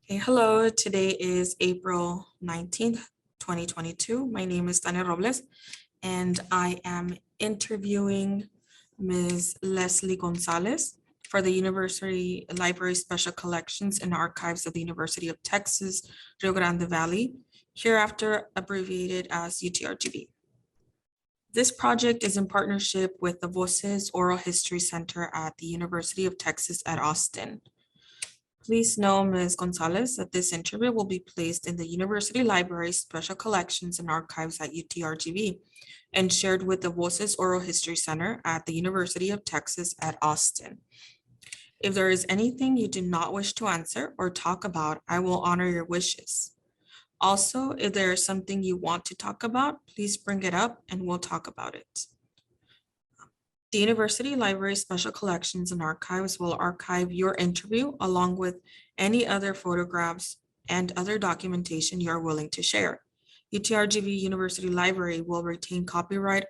Okay, hello. Today is April 19th, 2022. My name is Tania Robles, and I am interviewing Ms. Leslie Gonzalez for the University Library Special Collections and Archives of the University of Texas, Rio Grande Valley, hereafter abbreviated as UTRGV. This project is in partnership with the Voces Oral History Center at the University of Texas at Austin. Please know, Ms. Gonzalez, that this interview will be placed in the University Library Special Collections and Archives at UTRGV and shared with the Voces Oral History Center at the University of Texas at Austin. If there is anything you do not wish to answer or talk about, I will honor your wishes. Also, if there is something you want to talk about, please bring it up and we'll talk about it. The University Library Special Collections and Archives will archive your interview along with any other photographs and other documentation you are willing to share. UTRGV University Library will retain copyright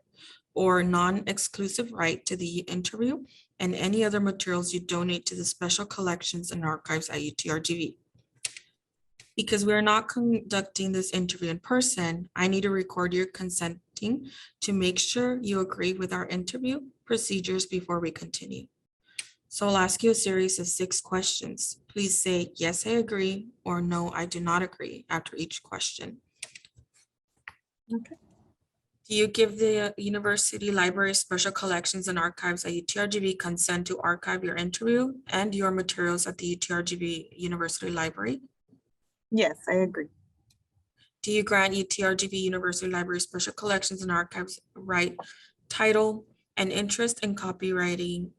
or non-exclusive right to the interview and any other materials you donate to the Special Collections and Archives at UTRGV. Because we are not conducting this interview in person, I need to record your consenting to make sure you agree with our interview procedures before we continue. So I'll ask you a series of 6 questions. Please say, yes, I agree, or no, I do not agree after each question. Okay. Do you give the University Library Special Collections and Archives at UTRGV consent to archive your interview and your materials at the UTRGV University Library? Yes, I agree. Do you grant UTRGV University Library Special Collections and Archives right, title, and interest in copywriting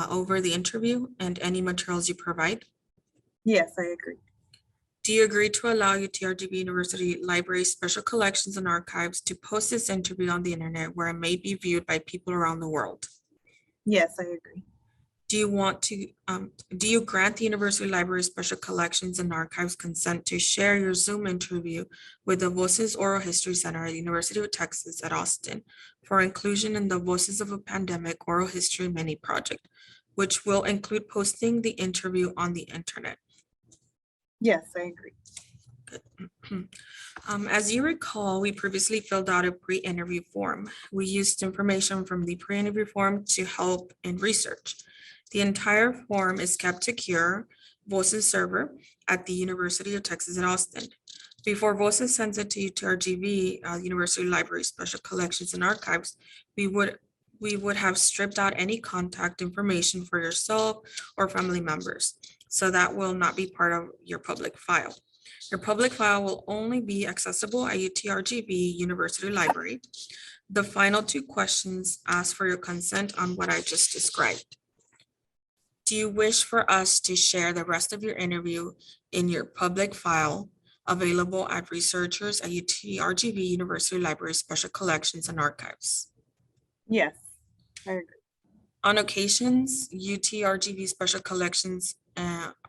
over the interview and any materials you provide? Yes, I agree. Do you agree to allow UTRGV University Library Special Collections and Archives to post this interview on the internet where it may be viewed by people around the world? Yes, I agree. Do you grant the University Library Special Collections and Archives consent to share your Zoom interview with the Voces Oral History Center at the University of Texas at Austin for inclusion in the Voices of a Pandemic Oral History Mini Project, which will include posting the interview on the internet? Yes, I agree. Good. As you recall, we previously filled out a pre-interview form. We used information from the pre-interview form to help in research. The entire form is kept secure, Voces server at the University of Texas at Austin. Before Voces sends it to UTRGV, University Library Special Collections and Archives, we would have stripped out any contact information for yourself or family members. So that will not be part of your public file. Your public file will only be accessible at UTRGV University Library. The final 2 questions ask for your consent on what I just described. Do you wish for us to share the rest of your interview in your public file available at researchers at UTRGV University Library Special Collections and Archives? Yes, I agree. On occasions, UTRGV Special Collections,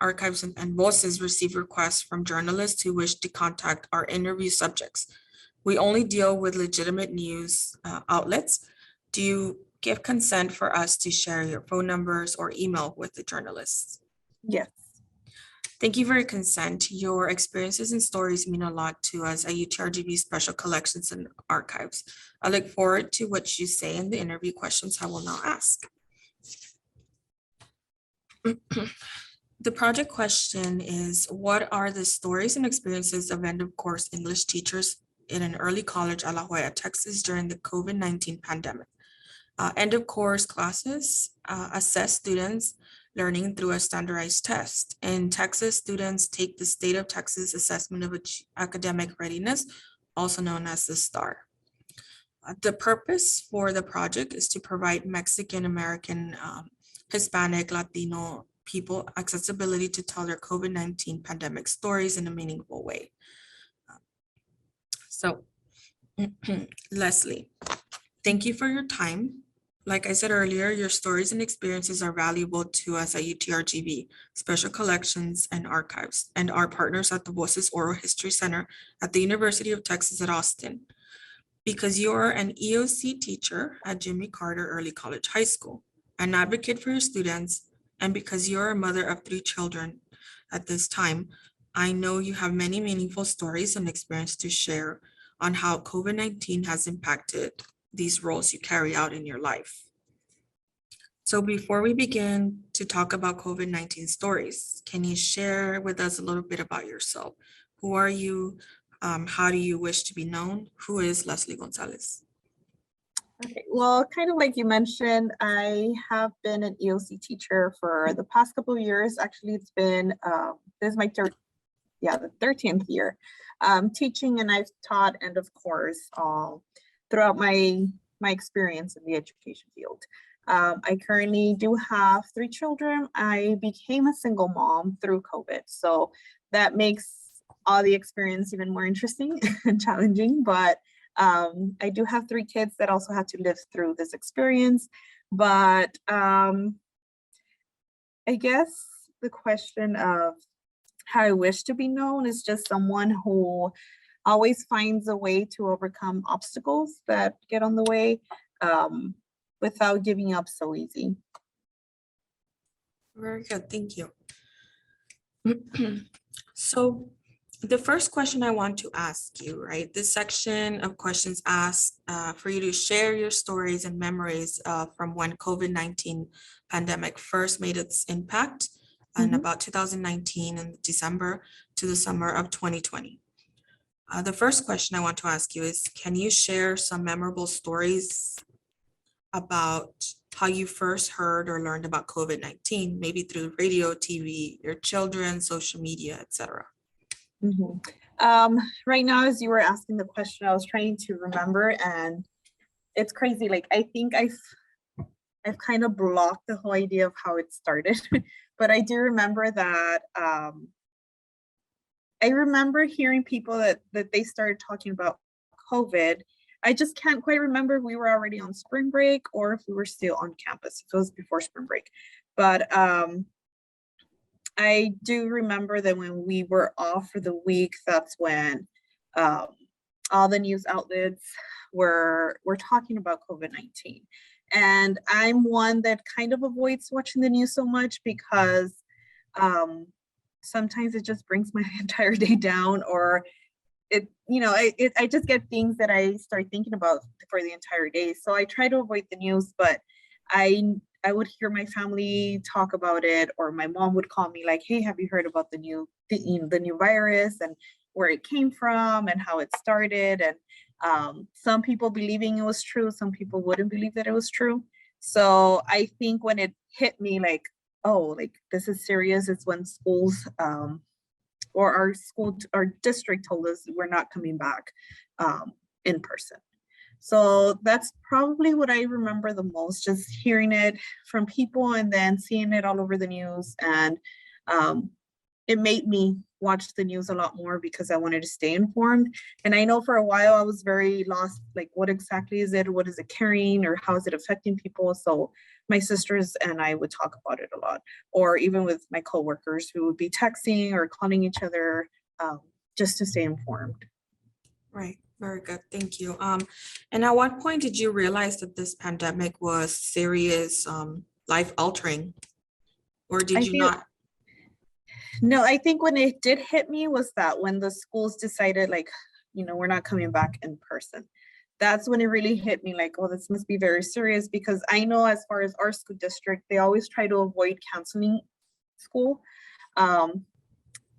Archives, and Voces receive requests from journalists who wish to contact our interview subjects. We only deal with legitimate news outlets. Do you give consent for us to share your phone numbers or email with the journalists? Yes. Thank you for your consent. Your experiences and stories mean a lot to us at UTRGV Special Collections and Archives. I look forward to what you say in the interview questions I will now ask. The project question is, what are the stories and experiences of end of course English teachers in an early college at La Jolla, Texas during the COVID-19 pandemic? End of course classes assess students' learning through a standardized test. In Texas, students take the State of Texas Assessment of Academic Readiness, also known as the STAR. The purpose for the project is to provide Mexican American, Hispanic, Latino people accessibility to tell their COVID-19 pandemic stories in a meaningful way. So, Leslie, thank you for your time. Like I said earlier, your stories and experiences are valuable to us at UTRGV, Special Collections and Archives, and our partners at the Voces Oral History Center at the University of Texas at Austin. Because you're an EOC teacher at Jimmy Carter Early College High School, an advocate for your students, and because you're a mother of 3 children at this time, I know you have many meaningful stories and experience to share on how COVID-19 has impacted these roles you carry out in your life. So before we begin to talk about COVID-19 stories, can you share with us a little bit about yourself? Who are you? How do you wish to be known? Who is Leslie Gonzalez? Okay, well, kind of like you mentioned, I have been an EOC teacher for the past couple of years. Actually, it's been, this is my the 13th year teaching, and I've taught, and of course, throughout my experience in the education field. I currently do have 3 children. I became a single mom through COVID, so that makes all the experience even more interesting and challenging, but I do have 3 kids that also had to live through this experience. But I guess the question of how I wish to be known is just someone who always finds a way to overcome obstacles that get on the way without giving up so easy. Very good, thank you. So the first question I want to ask you, right? This section of questions asks for you to share your stories and memories from when COVID-19 pandemic first made its impact in about 2019 in December to the summer of 2020. The first question I want to ask you is, can you share some memorable stories about how you first heard or learned about COVID-19, maybe through radio, TV, your children, social media, etc.? Right now, as you were asking the question, I was trying to remember, and it's crazy. Like, I think I've kind of blocked the whole idea of how it started, but I do remember that I remember hearing people that they started talking about COVID. I just can't quite remember if we were already on spring break or if we were still on campus. If it was before spring break. But I do remember that when we were off for the week, that's when all the news outlets were talking about COVID-19. And I'm one that kind of avoids watching the news so much because sometimes it just brings my entire day down, or I just get things that I start thinking about for the entire day. So I try to avoid the news, but I would hear my family talk about it, or my mom would call me like, hey, have you heard about the new virus and where it came from and how it started? And some people believing it was true, some people wouldn't believe that it was true. So I think when it hit me like, oh, like this is serious, it's when schools or our district told us we're not coming back in person. So that's probably what I remember the most, just hearing it from people and then seeing it all over the news. And it made me watch the news a lot more because I wanted to stay informed. And I know for a while I was very lost, like what exactly is it? What is it carrying, or how is it affecting people? So my sisters and I would talk about it a lot, or even with my coworkers who would be texting or calling each other just to stay informed. Right, very good, thank you. And at what point did you realize that this pandemic was serious, life altering, or did you not? No, I think when it did hit me was that when the schools decided like, we're not coming back in person. That's when it really hit me like, oh, this must be very serious, because I know as far as our school district, they always try to avoid canceling school.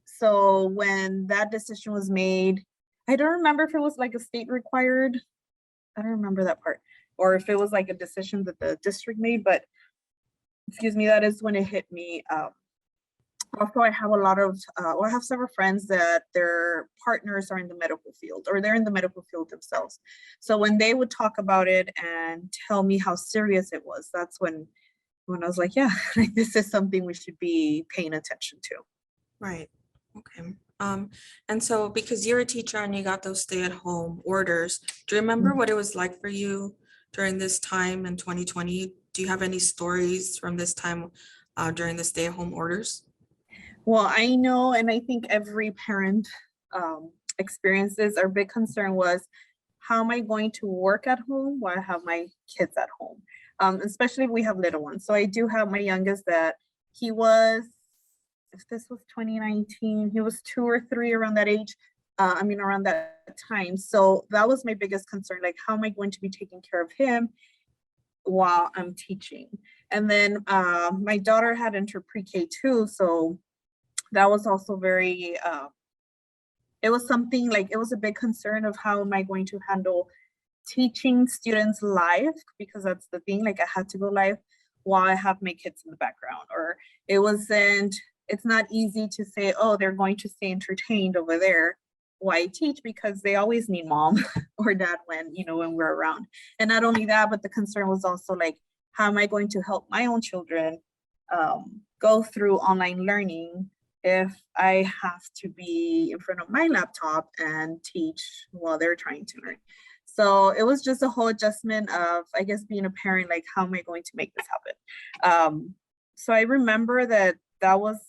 So when that decision was made, I don't remember if it was like a state required, I don't remember that part, or if it was like a decision that the district made, but excuse me, that is when it hit me. Also, I have I have several friends that their partners are in the medical field, or they're in the medical field themselves. So when they would talk about it and tell me how serious it was, that's when I was like, yeah, like this is something we should be paying attention to. Right, okay. And so because you're a teacher and you got those stay-at-home orders, do you remember what it was like for you during this time in 2020? Do you have any stories from this time during the stay-at-home orders? Well, I know, and I think every parent experiences, our big concern was, how am I going to work at home while I have my kids at home? Especially if we have little ones. So I do have my youngest that he was if this was 2019, he was 2 or 3 around that age. Around that time. So that was my biggest concern. Like, how am I going to be taking care of him while I'm teaching? And then my daughter had entered pre-K too. So that was also very, it was something like, it was a big concern of how am I going to handle teaching students live, because that's the thing, like I had to go live while I have my kids in the background, or it's not easy to say, oh, they're going to stay entertained over there while I teach, because they always need mom or dad when we're around. And not only that, but the concern was also like, how am I going to help my own children go through online learning if I have to be in front of my laptop and teach while they're trying to learn? So it was just a whole adjustment of, I guess, being a parent, like, how am I going to make this happen? So I remember that was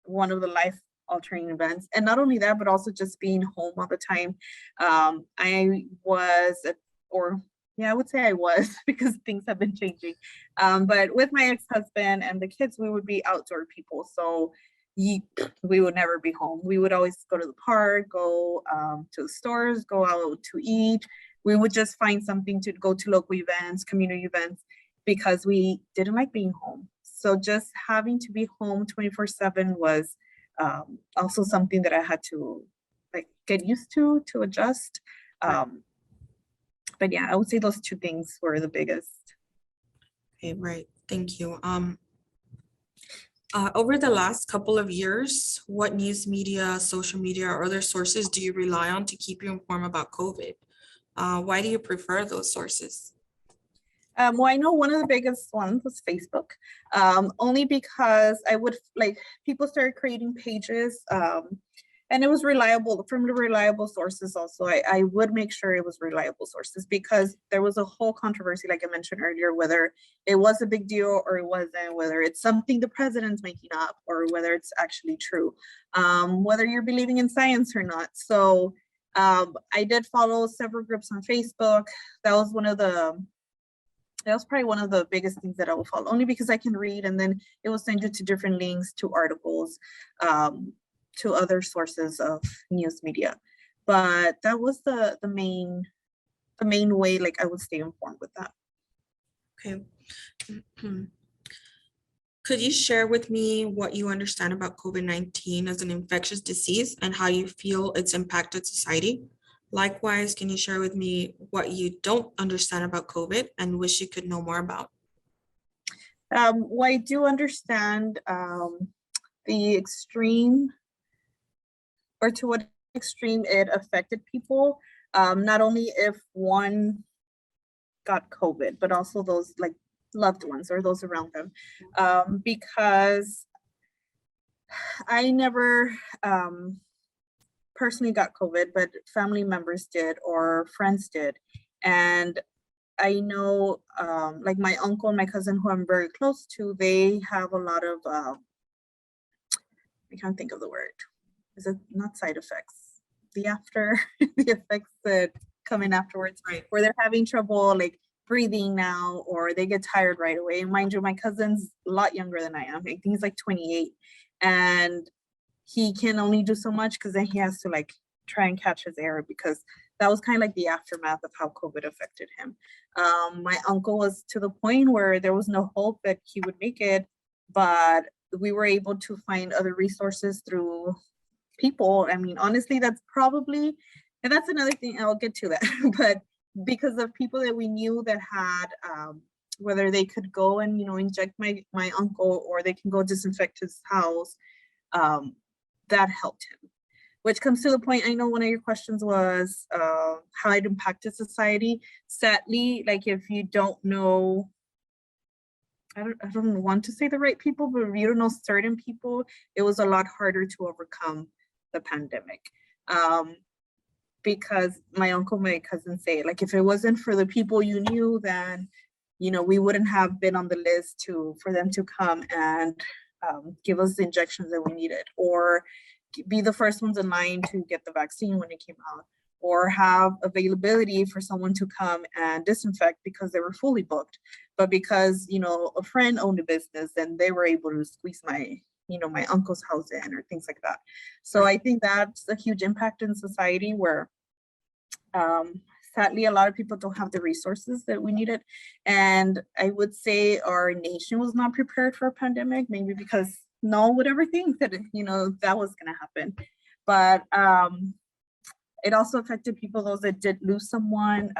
one of the life altering events. And not only that, but also just being home all the time. I would say I was, because things have been changing. But with my ex-husband and the kids, we would be outdoor people. So we would never be home. We would always go to the park, go to the stores, go out to eat. We would just find something to go to, local events, community events, because we didn't like being home. So just having to be home 24/7 was also something that I had to like get used to adjust. But yeah, I would say those two things were the biggest. Okay, right. Thank you. Over the last couple of years, what news media, social media, or other sources do you rely on to keep you informed about COVID? Why do you prefer those sources? Well, I know one of the biggest ones was Facebook, only because I would people started creating pages, and it was reliable from the reliable sources. Also, I would make sure it was reliable sources, because there was a whole controversy, like I mentioned earlier, whether it was a big deal or it wasn't, whether it's something the president's making up or whether it's actually true, whether you're believing in science or not. So I did follow several groups on Facebook. That was probably one of the biggest things that I will follow, only because I can read, and then it will send you to different links, to articles, to other sources of news media. But that was the main way, like, I would stay informed with that. Okay. Could you share with me what you understand about COVID-19 as an infectious disease and how you feel it's impacted society? Likewise, can you share with me what you don't understand about COVID and wish you could know more about? Well, I do understand the extreme, or to what extreme it affected people, not only if one got COVID, but also those like loved ones or those around them, because I never personally got COVID, but family members did or friends did. And I know like my uncle and my cousin, who I'm very close to, they have a lot of, I can't think of the word. Is it not side effects? The effects that come in afterwards, Right. where they're having trouble like breathing now, or they get tired right away. And mind you, my cousin's a lot younger than I am. I think he's like 28, and he can only do so much, because then he has to like try and catch his air, because that was kind of like the aftermath of how COVID affected him. My uncle was to the point where there was no hope that he would make it, but we were able to find other resources through people. I mean, honestly, that's probably, and that's another thing, I'll get to that, but because of people that we knew that had, whether they could go and, inject my uncle, or they can go disinfect his house, that helped him. Which comes to the point, I know one of your questions was how it impacted society. Sadly, like if you don't know, I don't want to say the right people, but if you don't know certain people, it was a lot harder to overcome the pandemic. Because my uncle, my cousin say, like, if it wasn't for the people you knew, then, we wouldn't have been on the list for them to come and give us the injections that we needed, or be the first ones in line to get the vaccine when it came out, or have availability for someone to come and disinfect because they were fully booked. But because, a friend owned a business, and they were able to squeeze my my uncle's house in or things like that. So I think that's a huge impact in society where sadly a lot of people don't have the resources that we needed. And I would say our nation was not prepared for a pandemic, maybe because no one would ever think that, that was going to happen. But it also affected people, those that did lose someone.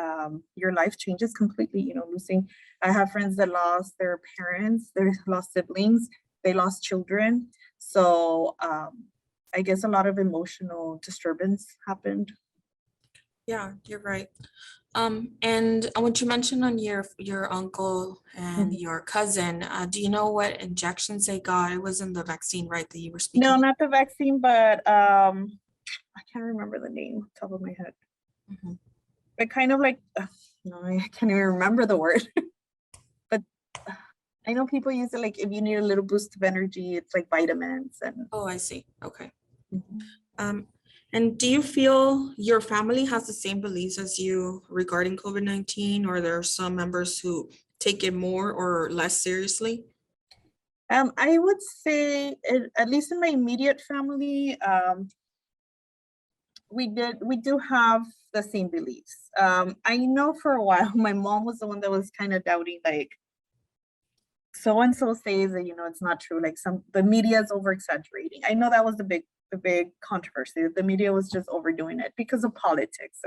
Your life changes completely, losing. I have friends that lost their parents, they lost siblings, they lost children. So I guess a lot of emotional disturbance happened. Yeah, you're right. And what you mentioned on your uncle and your cousin, do you know what injections they got? It wasn't the vaccine, right, that you were speaking? No, not the vaccine, but I can't remember the name top of my head. But kind of like, no, I can't even remember the word. But I know people use it like if you need a little boost of energy, it's like vitamins and. Oh, I see. Okay. And do you feel your family has the same beliefs as you regarding COVID-19, or there are some members who take it more or less seriously? I would say, at least in my immediate family, we do have the same beliefs. I know for a while, my mom was the one that was kind of doubting, like, so-and-so says that, it's not true. Like the media is over exaggerating. I know that was the big controversy. The media was just overdoing it because of politics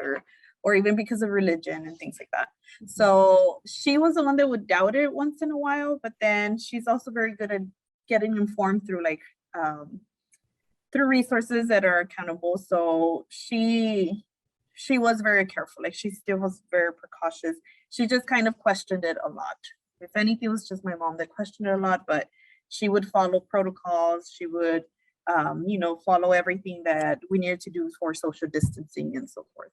or even because of religion and things like that. So she was the one that would doubt it once in a while, but then she's also very good at getting informed through through resources that are accountable. So she was very careful. Like she still was very precautious. She just kind of questioned it a lot. If anything, it was just my mom that questioned it a lot, but she would follow protocols. She would, follow everything that we needed to do for social distancing and so forth.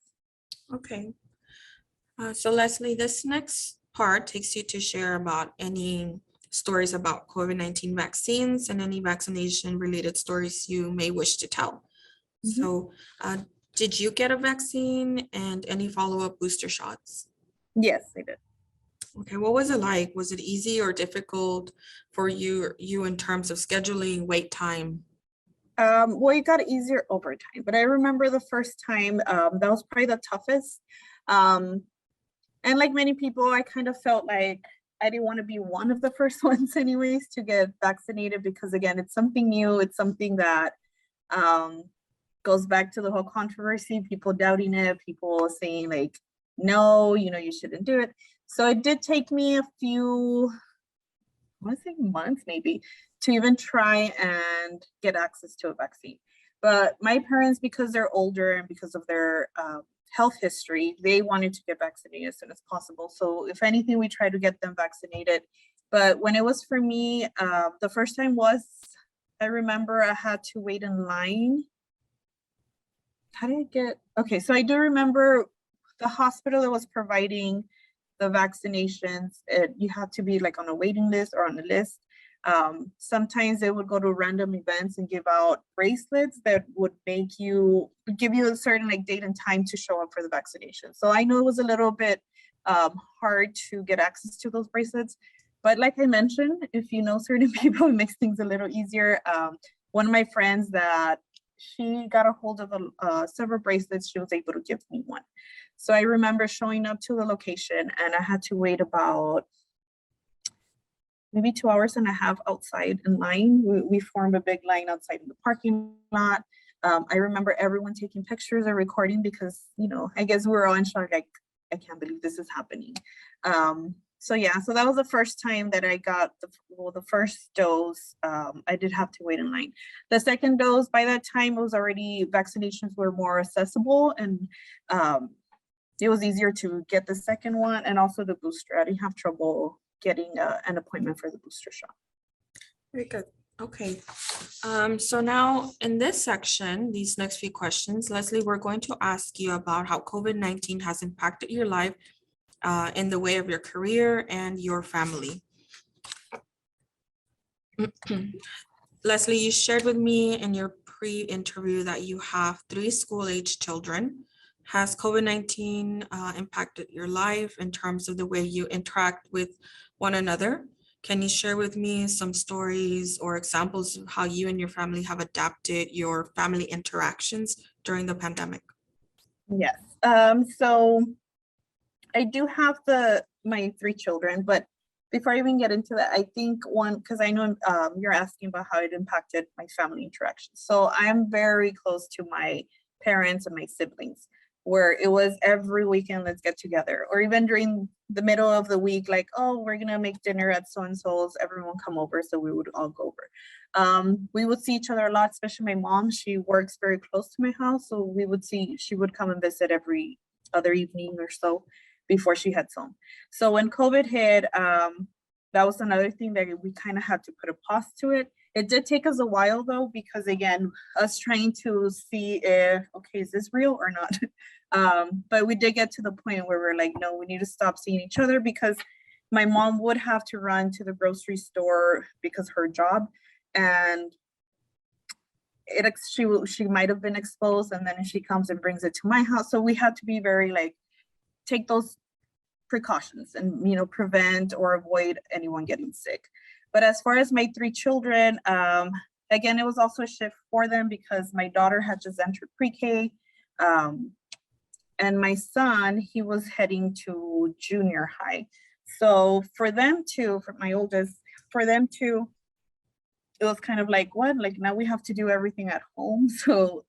Okay. So Leslie, this next part takes you to share about any stories about COVID-19 vaccines and any vaccination related stories you may wish to tell. So did you get a vaccine and any follow-up booster shots? Yes, I did. Okay, what was it like? Was it easy or difficult for you in terms of scheduling, wait time? Well, it got easier over time, but I remember the first time, that was probably the toughest. And like many people, I kind of felt like I didn't want to be one of the first ones anyways to get vaccinated because again, it's something new. It's something that goes back to the whole controversy, people doubting it, people saying like, no, you shouldn't do it. So it did take me a few, I want to say months maybe, to even try and get access to a vaccine. But my parents, because they're older and because of their health history, they wanted to get vaccinated as soon as possible. So if anything, we tried to get them vaccinated. But when it was for me, the first time was, I remember I had to wait in line. How did I get? Okay, so I do remember the hospital that was providing the vaccinations, you have to be like on a waiting list or on a list. Sometimes they would go to random events and give out bracelets that would give you a certain like date and time to show up for the vaccination. So I know it was a little bit hard to get access to those bracelets, but like I mentioned, if you know certain people, it makes things a little easier. One of my friends that she got a hold of several bracelets, she was able to give me one. So I remember showing up to the location and I had to wait about maybe 2.5 hours outside in line. We formed a big line outside in the parking lot. I remember everyone taking pictures or recording because, I guess we were all in shock, like, I can't believe this is happening. So yeah, so that was the first time that I got the first dose. I did have to wait in line. The second dose, by that time, it was already, vaccinations were more accessible and it was easier to get the second one and also the booster. I didn't have trouble getting an appointment for the booster shot. Very good. Okay. So now in this section, these next few questions, Leslie, we're going to ask you about how COVID-19 has impacted your life in the way of your career and your family. Leslie, you shared with me in your pre-interview that you have 3 school-age children. Has COVID-19 impacted your life in terms of the way you interact with one another? Can you share with me some stories or examples of how you and your family have adapted your family interactions during the pandemic? Yes. So I do have my three children, but before I even get into that, I think one, because I know you're asking about how it impacted my family interactions. So I'm very close to my parents and my siblings, where it was every weekend, let's get together, or even during the middle of the week, like, oh, we're gonna make dinner at so and so's, everyone come over, so we would all go over. We would see each other a lot, especially my mom. She works very close to my house, so she would come and visit every other evening or so before she heads home. So when COVID hit, that was another thing that we kind of had to put a pause to it. It did take us a while though, because again, us trying to see if, okay, is this real or not? But we did get to the point where we're like, no, we need to stop seeing each other, because my mom would have to run to the grocery store because her job, and she might have been exposed, and then she comes and brings it to my house. So we had to be very like, take those precautions and prevent or avoid anyone getting sick. But as far as my three children, again, it was also a shift for them because my daughter had just entered pre-K, and my son, he was heading to junior high. So for my oldest, it was kind of like, what, like now we have to do everything at home. So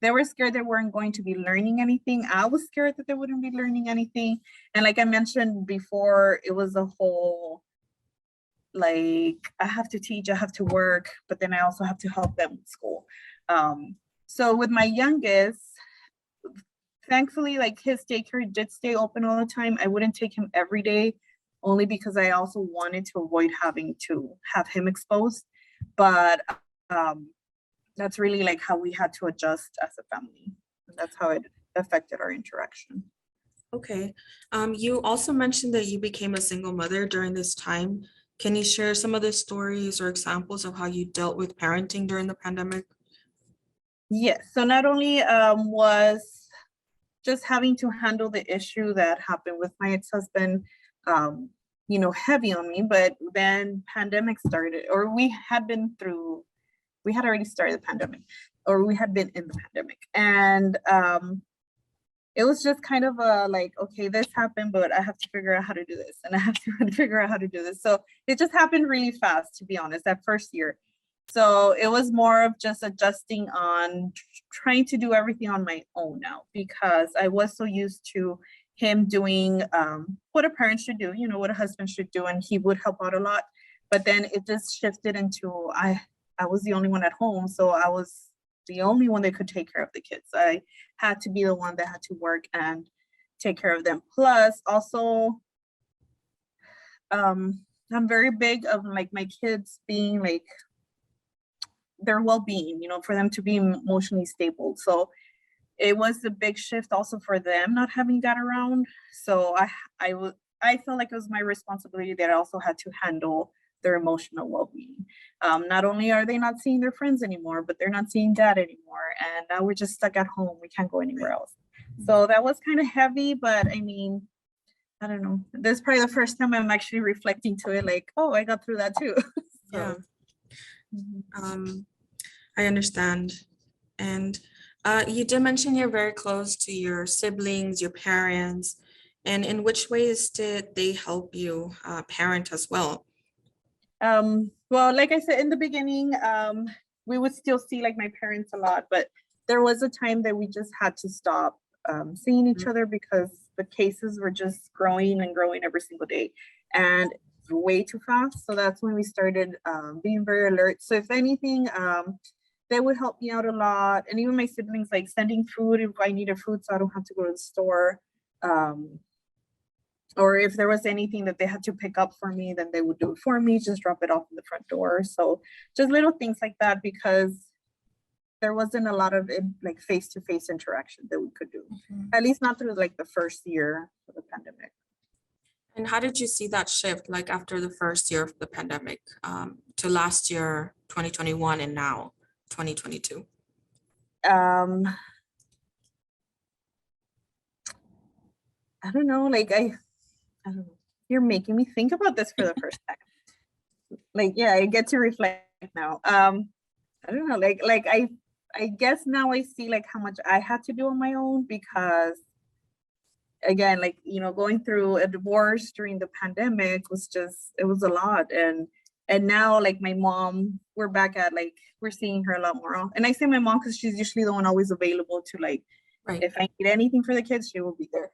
they were scared they weren't going to be learning anything. I was scared that they wouldn't be learning anything. And like I mentioned before, it was a whole, like, I have to teach, I have to work, but then I also have to help them with school. So with my youngest, thankfully, like his daycare did stay open all the time. I wouldn't take him every day, only because I also wanted to avoid having to have him exposed. But that's really like how we had to adjust as a family. That's how it affected our interaction. Okay. You also mentioned that you became a single mother during this time. Can you share some of the stories or examples of how you dealt with parenting during the pandemic? Yes. So not only was just having to handle the issue that happened with my ex-husband, heavy on me, but then pandemic started, or we had already started the pandemic, or we had been in the pandemic. And it was just kind of a like, okay, this happened, but I have to figure out how to do this. And I have to figure out how to do this. So it just happened really fast, to be honest, that first year. So it was more of just adjusting on trying to do everything on my own now, because I was so used to him doing what a parent should do, what a husband should do, and he would help out a lot. But then it just shifted into I was the only one at home, so I was the only one that could take care of the kids. I had to be the one that had to work and take care of them. Plus, also, I'm very big of like my kids being like their well-being, for them to be emotionally stable. So it was a big shift also for them not having that around. So I felt like it was my responsibility that I also had to handle their emotional well-being. Not only are they not seeing their friends anymore, but they're not seeing dad anymore. And now we're just stuck at home. We can't go anywhere else. So that was kind of heavy, but I mean, I don't know. This is probably the first time I'm actually reflecting to it, like, oh, I got through that too. Yeah. Mhm. I understand. And you did mention you're very close to your siblings, your parents, and in which ways did they help you parent as well? Well, like I said in the beginning, we would still see like my parents a lot, but there was a time that we just had to stop seeing each other because the cases were just growing and growing every single day, and way too fast. So that's when we started being very alert. So if anything, they would help me out a lot, and even my siblings, like sending food if I needed food, so I don't have to go to the store. Um, or if there was anything that they had to pick up for me, then they would do it for me, just drop it off in the front door. So just little things like that, because there wasn't a lot of like face-to-face interaction that we could do, at least not through like the first year of the pandemic. And how did you see that shift, like after the first year of the pandemic to last year, 2021, and now 2022? Um, I don't know, like I don't know. You're making me think about this for the first time. Like, yeah, I get to reflect now. I don't know, I guess now I see like how much I had to do on my own because again, like, going through a divorce during the pandemic was just, it was a lot. And now like my mom, we're back at like, we're seeing her a lot more. And I say my mom because she's usually the one always available to like, Right. if I need anything for the kids, she will be there.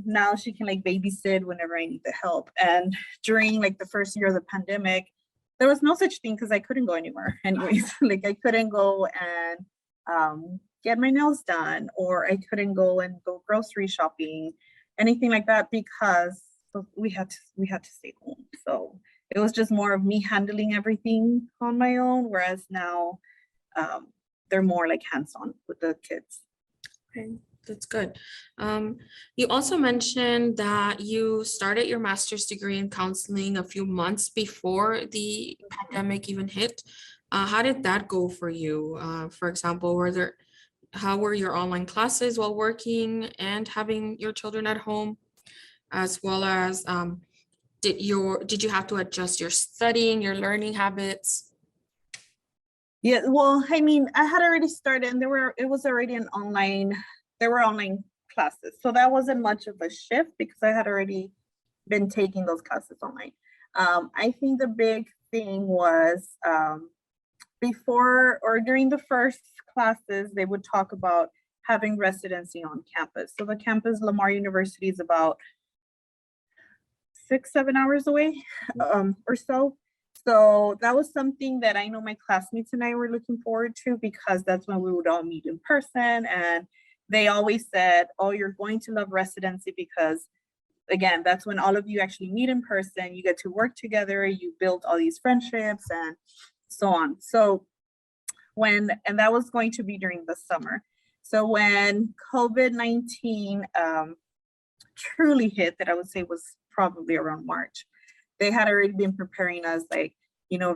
Now she can like babysit whenever I need the help. And during like the first year of the pandemic, there was no such thing because I couldn't go anywhere anyways. Like I couldn't go and get my nails done, or I couldn't go grocery shopping, anything like that, because we had to stay home. So it was just more of me handling everything on my own, whereas now they're more like hands-on with the kids. Okay, that's good. You also mentioned that you started your master's degree in counseling a few months before the pandemic even hit. How did that go for you? For example, how were your online classes while working and having your children at home, as well as did you have to adjust your studying, your learning habits? Yeah, well, I mean, I had already started, and it was already there were online classes. So that wasn't much of a shift because I had already been taking those classes online. I think the big thing was before or during the first classes, they would talk about having residency on campus. So the campus, Lamar University, is about 6-7 hours away or so. So that was something that I know my classmates and I were looking forward to because that's when we would all meet in person. And they always said, oh, you're going to love residency because, again, that's when all of you actually meet in person. You get to work together, you build all these friendships and so on. So and that was going to be during the summer. So when COVID-19 truly hit, that I would say was probably around March, they had already been preparing us like,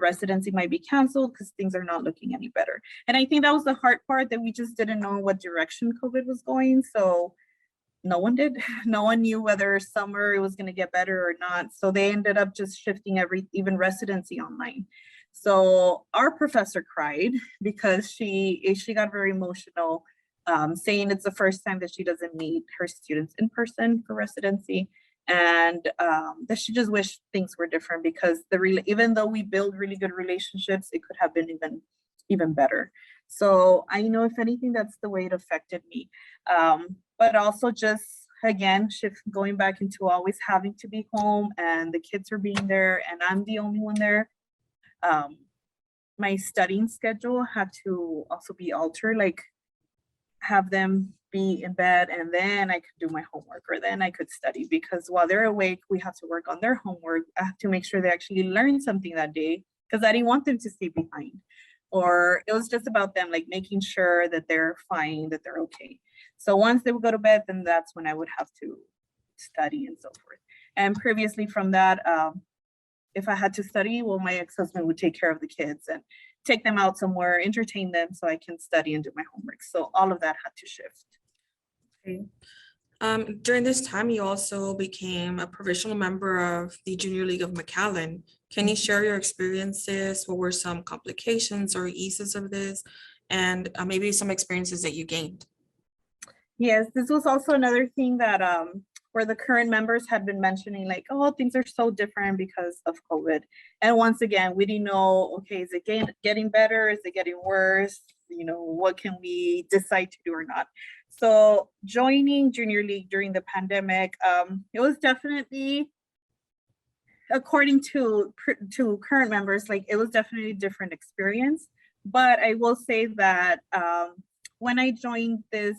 residency might be canceled because things are not looking any better. And I think that was the hard part, that we just didn't know what direction COVID was going. So no one did. No one knew whether summer it was going to get better or not. So they ended up just shifting even residency online. So our professor cried because she got very emotional, saying it's the first time that she doesn't meet her students in person for residency. And that she just wished things were different because even though we build really good relationships, it could have been even better. So I know, if anything, that's the way it affected me. But also just, again, going back into always having to be home and the kids are being there and I'm the only one there. My studying schedule had to also be altered, like have them be in bed and then I could do my homework, or then I could study, because while they're awake, we have to work on their homework. I have to make sure they actually learn something that day because I didn't want them to stay behind. Or it was just about them, like making sure that they're fine, that they're okay. So once they would go to bed, then that's when I would have to study and so forth. And previously from that, if I had to study, well, my ex-husband would take care of the kids and take them out somewhere, entertain them so I can study and do my homework. So all of that had to shift. Okay. During this time, you also became a provisional member of the Junior League of McAllen. Can you share your experiences? What were some complications or eases of this? And maybe some experiences that you gained? Yes, this was also another thing that where the current members had been mentioning, like, oh, things are so different because of COVID. And once again, we didn't know, okay, is it getting better? Is it getting worse? What can we decide to do or not? So joining Junior League during the pandemic, it was definitely, according to current members, like it was definitely a different experience. But I will say that when I joined this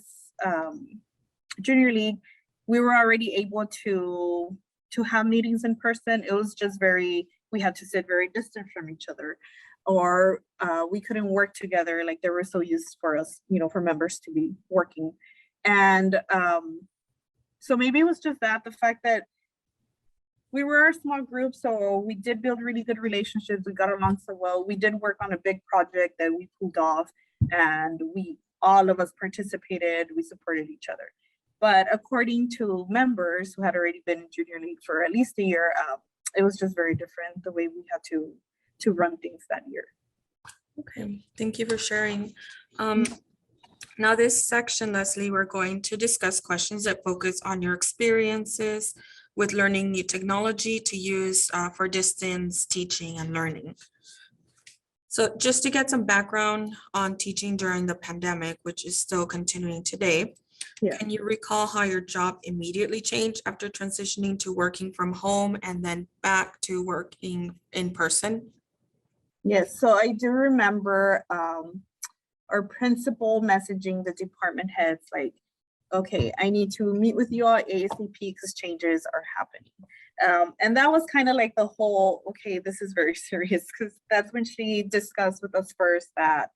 Junior League, we were already able to have meetings in person. It was just we had to sit very distant from each other, or we couldn't work together. Like they were so used for us, for members to be working. And so maybe it was just the fact that we were a small group, so we did build really good relationships. We got along so well. We did work on a big project that we pulled off, and all of us participated. We supported each other. But according to members who had already been in junior league for at least a year, it was just very different the way we had to run things that year. Okay, thank you for sharing. Now this section, Leslie, we're going to discuss questions that focus on your experiences with learning new technology to use for distance teaching and learning. So just to get some background on teaching during the pandemic, which is still continuing today, Yeah. can you recall how your job immediately changed after transitioning to working from home and then back to working in person? Yes, so I do remember our principal messaging the department heads like, okay, I need to meet with you all ASAP because changes are happening. And that was kind of like the whole, okay, this is very serious, because that's when she discussed with us first that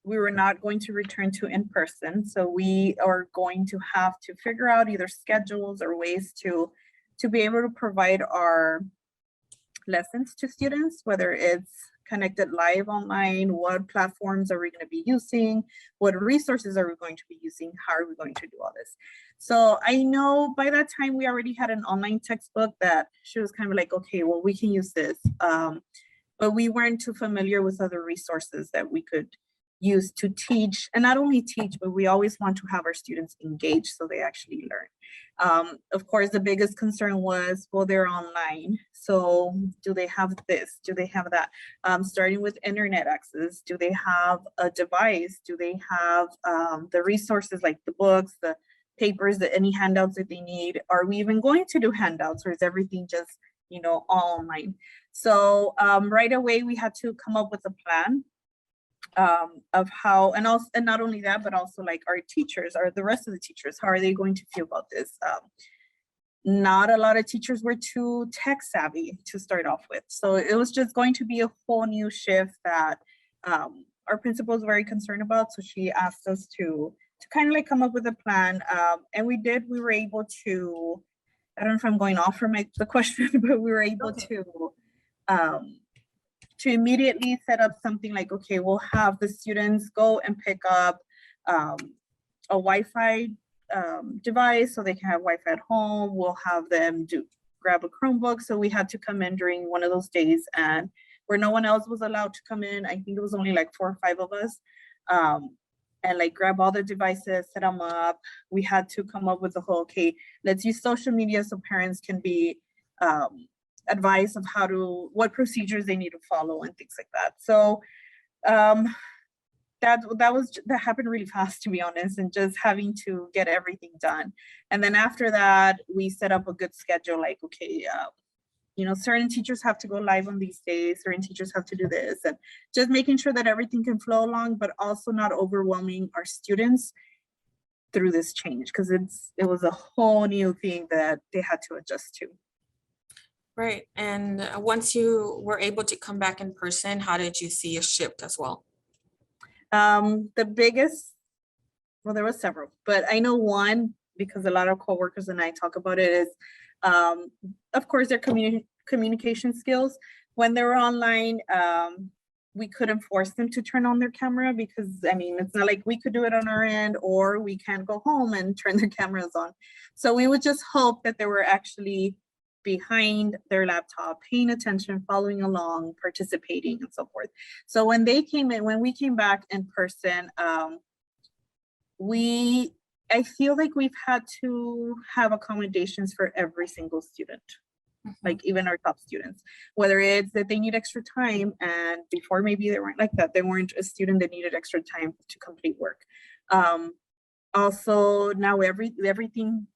we were not going to return to in person. So we are going to have to figure out either schedules or ways to be able to provide our lessons to students, whether it's connected live online, what platforms are we going to be using, what resources are we going to be using, how are we going to do all this. So I know by that time we already had an online textbook that she was kind of like, okay, well, we can use this. But we weren't too familiar with other resources that we could use to teach, and not only teach, but we always want to have our students engaged so they actually learn. Of course, the biggest concern was, well, they're online. So do they have this? Do they have that? Starting with internet access, do they have a device? Do they have the resources like the books, the papers, any handouts that they need? Are we even going to do handouts, or is everything just, all online? So right away, we had to come up with a plan of how, and also, and not only that, but also like our teachers, or the rest of the teachers, how are they going to feel about this? Not a lot of teachers were too tech savvy to start off with. So it was just going to be a whole new shift that our principal was very concerned about. So she asked us to kind of like come up with a plan. And we did. We were able to, I don't know if I'm going off from the question, but we were able to immediately set up something like, okay, we'll have the students go and pick up a Wi-Fi device so they can have Wi-Fi at home. We'll have them grab a Chromebook. So we had to come in during one of those days and where no one else was allowed to come in. I think it was only like 4 or 5 of us. And like grab all the devices, set them up. We had to come up with the whole, okay, let's use social media so parents can be advice of what procedures they need to follow and things like that. So that happened really fast, to be honest, and just having to get everything done. And then after that, we set up a good schedule, like, okay, certain teachers have to go live on these days, certain teachers have to do this, and just making sure that everything can flow along, but also not overwhelming our students through this change, because it was a whole new thing that they had to adjust to. Right. And once you were able to come back in person, how did you see a shift as well? The biggest, well, there was several, but I know one, because a lot of coworkers and I talk about it, is, of course, their communication skills. When they were online, we couldn't force them to turn on their camera because, I mean, it's not like we could do it on our end, or we can't go home and turn their cameras on. So we would just hope that they were actually behind their laptop, paying attention, following along, participating, and so forth. So when we came back in person, I feel like we've had to have accommodations for every single student, like even our top students, whether it's that they need extra time, and before maybe they weren't like that. They weren't a student that needed extra time to complete work. Also, now everything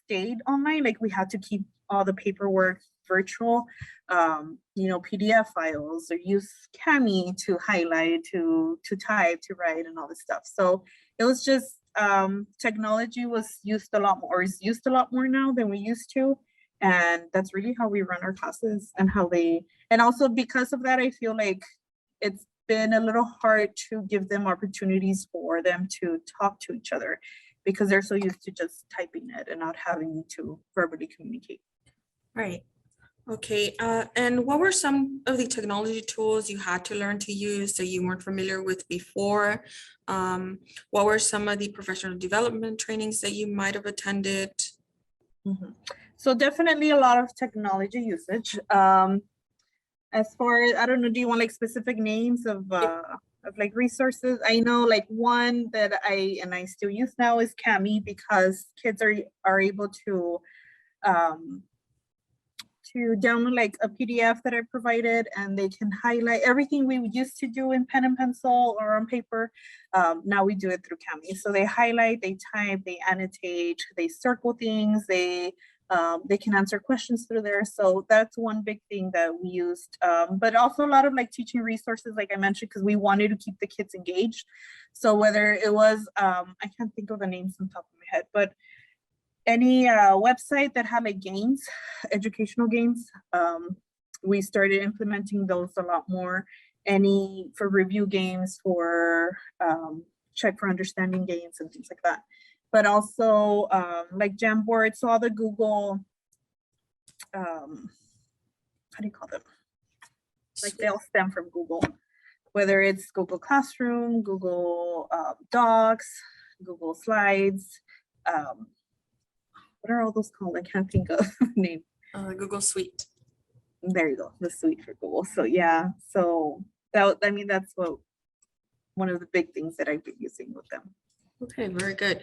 stayed online. Like we had to keep all the paperwork virtual, PDF files, or use Cami to highlight, to type, to write, and all this stuff. So it was just technology is used a lot more now than we used to. And that's really how we run our classes, and and also because of that, I feel like it's been a little hard to give them opportunities for them to talk to each other, because they're so used to just typing it and not having to verbally communicate. Right. Okay, and what were some of the technology tools you had to learn to use that you weren't familiar with before? What were some of the professional development trainings that you might have attended? Mhm. So definitely a lot of technology usage. As far as, I don't know, do you want like specific names of like resources? I know like one that I still use now is Cami, because kids are able um to download like a PDF that I provided, and they can highlight everything we used to do in pen and pencil or on paper. Now we do it through Cami. So they highlight, they type, they annotate, they circle things, they can answer questions through there. So that's one big thing that we used. But also a lot of like teaching resources, like I mentioned, because we wanted to keep the kids engaged. So whether it was, I can't think of the names on top of my head, but any website that had like games, educational games, we started implementing those a lot more. Any for review games, for check for understanding games and things like that. But also like Jamboard, so all the Google, how do you call them? Like they all stem from Google, whether it's Google Classroom, Google Docs, Google Slides. What are all those called? I can't think of the name. Google Suite. There you go, the suite for Google. So yeah, so that, I mean, that's what one of the big things that I've been using with them. Okay, very good.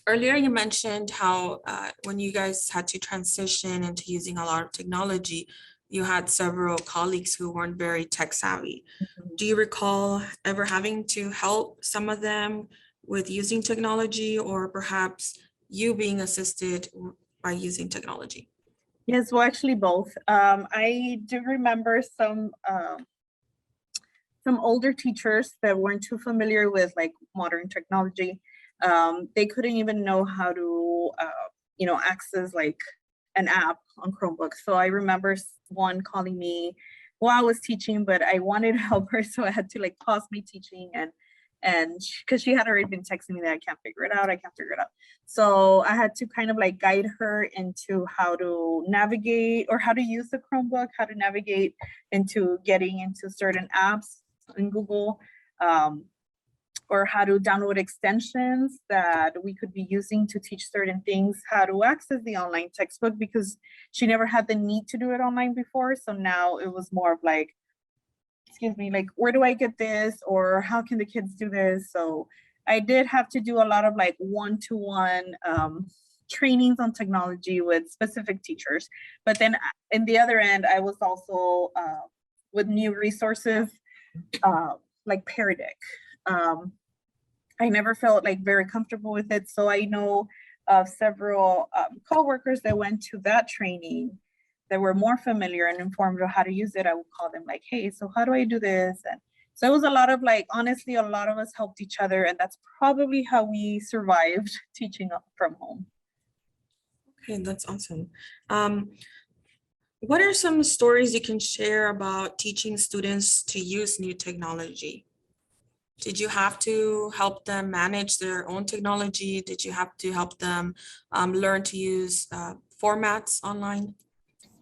Earlier you mentioned how when you guys had to transition into using a lot of technology, you had several colleagues who weren't very tech savvy. Do you recall ever having to help some of them with using technology, or perhaps you being assisted by using technology? Yes, well, actually both. I do remember some older teachers that weren't too familiar with like modern technology. They couldn't even know how to, access like an app on Chromebook. So I remember one calling me while I was teaching, but I wanted to help her, so I had to like pause my teaching and because she had already been texting me that I can't figure it out, I can't figure it out. So I had to kind of like guide her into how to navigate or how to use the Chromebook, how to navigate into getting into certain apps in Google, or how to download extensions that we could be using to teach certain things, how to access the online textbook, because she never had the need to do it online before. So now it was more of like, excuse me, like, where do I get this? Or how can the kids do this? So I did have to do a lot of like one-to-one trainings on technology with specific teachers. But then in the other end, I was also with new resources, like Paradic. I never felt like very comfortable with it. So I know of several coworkers that went to that training that were more familiar and informed of how to use it. I would call them like, hey, so how do I do this? And so it was a lot of like, honestly, a lot of us helped each other. And that's probably how we survived teaching from home. Okay, that's awesome. What are some stories you can share about teaching students to use new technology? Did you have to help them manage their own technology? Did you have to help them learn to use formats online?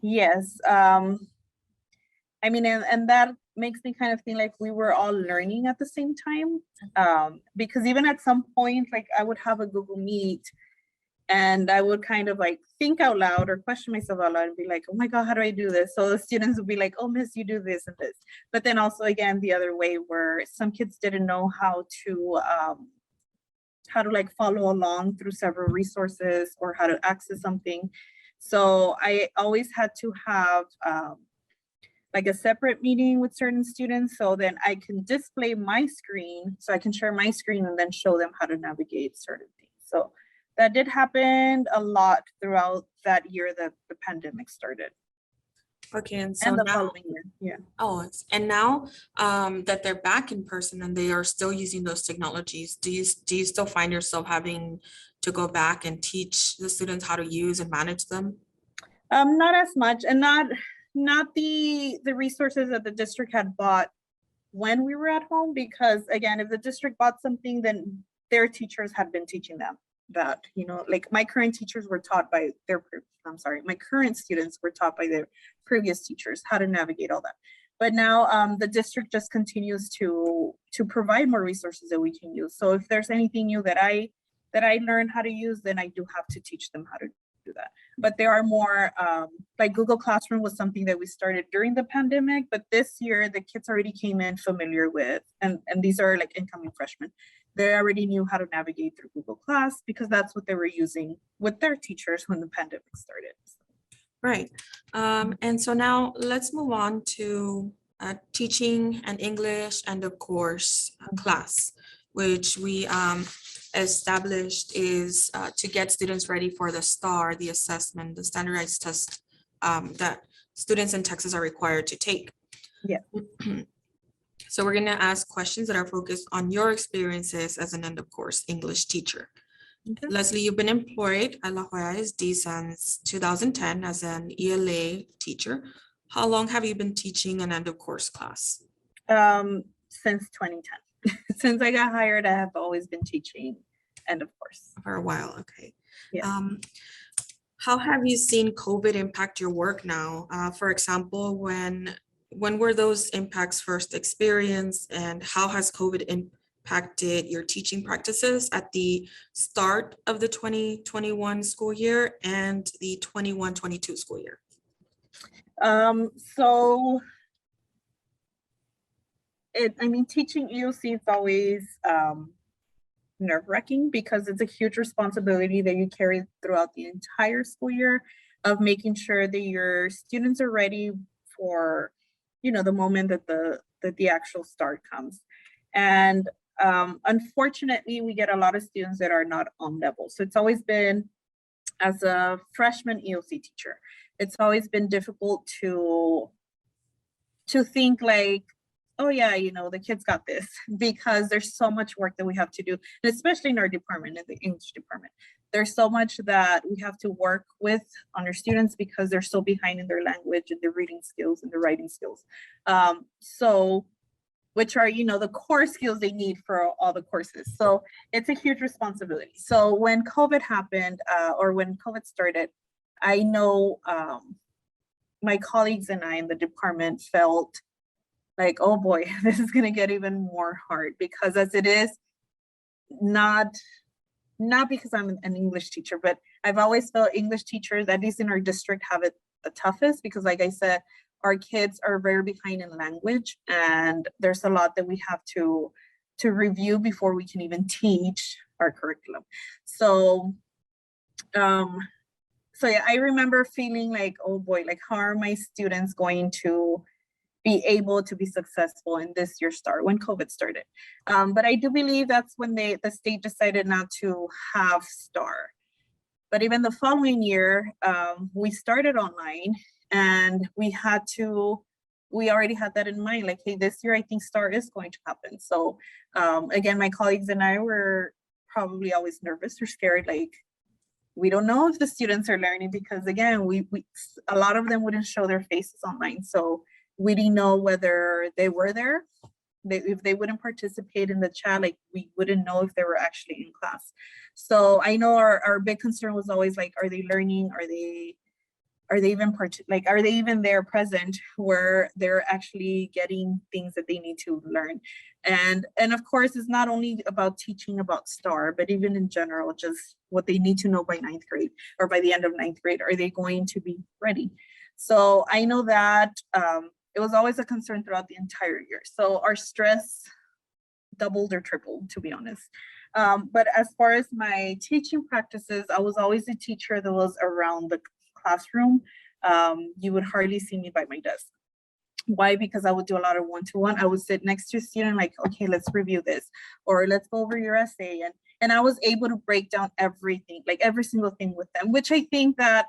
Yes. I mean, and that makes me kind of think like we were all learning at the same time. Because even at some point, like I would have a Google Meet and I would kind of like think out loud or question myself out loud and be like, oh my God, how do I do this? So the students would be like, oh, miss, you do this and this. But then also again, the other way where some kids didn't know how to like follow along through several resources or how to access something. So I always had to have like a separate meeting with certain students, so then I can display my screen, so I can share my screen and then show them how to navigate certain things. So that did happen a lot throughout that year that the pandemic started. Okay, and so And the now, following year, yeah. and now that they're back in person and they are still using those technologies, do you still find yourself having to go back and teach the students how to use and manage them? Not as much, and not the resources that the district had bought when we were at home, because again, if the district bought something, then their teachers had been teaching them. that, you know, like my current teachers were taught by their, my current students were taught by their previous teachers how to navigate all that. But now the district just continues to provide more resources that we can use. So if there's anything new that I learned how to use, then I do have to teach them how to do that. But there are more, like Google Classroom was something that we started during the pandemic, but this year the kids already came in familiar with, and these are like incoming freshmen. They already knew how to navigate through Google Class because that's what they were using with their teachers when the pandemic started. Right. And so now let's move on to teaching an English and of course class, which we established is to get students ready for the STAR, the assessment, the standardized test that students in Texas are required to take. Yeah. So we're going to ask questions that are focused on your experiences as an end of course English teacher. Okay. Leslie, you've been employed at La Jolla ISD since 2010 as an ELA teacher. How long have you been teaching an end of course class? Since 2010. Since I got hired, I have always been teaching end of course. For a while, okay. Yeah. How have you seen COVID impact your work now? For example, when were those impacts first experienced, and how has COVID impacted your teaching practices at the start of the 2021 school year and the 21-22 school year? So teaching EOC is always nerve-wracking because it's a huge responsibility that you carry throughout the entire school year of making sure that your students are ready for, you know, the moment that the actual start comes. And unfortunately, we get a lot of students that are not on level. So it's always been, as a freshman EOC teacher, it's always been difficult to think like, oh yeah, you know, the kids got this, because there's so much work that we have to do, and especially in our department, in the English department. There's so much that we have to work with on our students because they're so behind in their language and their reading skills and their writing skills. So, which are, you know, the core skills they need for all the courses. So it's a huge responsibility. So when COVID happened, or when COVID started, I know my colleagues and I in the department felt like, oh boy, this is gonna get even more hard, because as it is, not because I'm an English teacher, but I've always felt English teachers, at least in our district, have it the toughest, because like I said, our kids are very behind in language, and there's a lot that we have to review before we can even teach our curriculum. So yeah, I remember feeling like, oh boy, like how are my students going to be able to be successful in this year's STAR when COVID started? But I do believe that's when the state decided not to have STAR. But even the following year, we started online, and we already had that in mind, like, hey, this year I think STAR is going to happen. So again, my colleagues and I were probably always nervous or scared, like, we don't know if the students are learning, because again, we a lot of them wouldn't show their faces online. So we didn't know whether they were there. If they wouldn't participate in the chat, like, we wouldn't know if they were actually in class. So I know our big concern was always like, are they learning? Are they even there present where they're actually getting things that they need to learn? And of course, it's not only about teaching about STAR, but even in general, just what they need to know by 9th grade or by the end of 9th grade. Are they going to be ready? So I know that it was always a concern throughout the entire year. So our stress doubled or tripled, to be honest. But as far as my teaching practices, I was always a teacher that was around the classroom. You would hardly see me by my desk. Why? Because I would do a lot of one-to-one. I would sit next to a student, like, okay, let's review this, or let's go over your essay. And I was able to break down everything, like every single thing with them, which I think that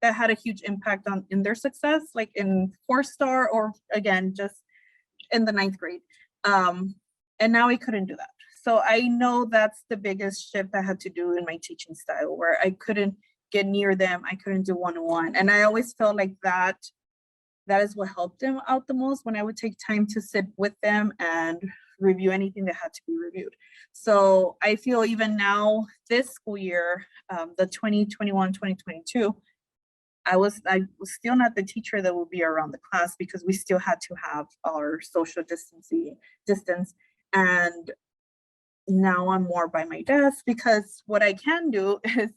had a huge impact in their success, like in 4-star, or again, just in the 9th grade. And now I couldn't do that. So I know that's the biggest shift I had to do in my teaching style, where I couldn't get near them. I couldn't do one-on-one. And I always felt like that is what helped them out the most, when I would take time to sit with them and review anything that had to be reviewed. So I feel even now, this school year, the 2021-2022, I was still not the teacher that would be around the class because we still had to have our social distance. And now I'm more by my desk because what I can do is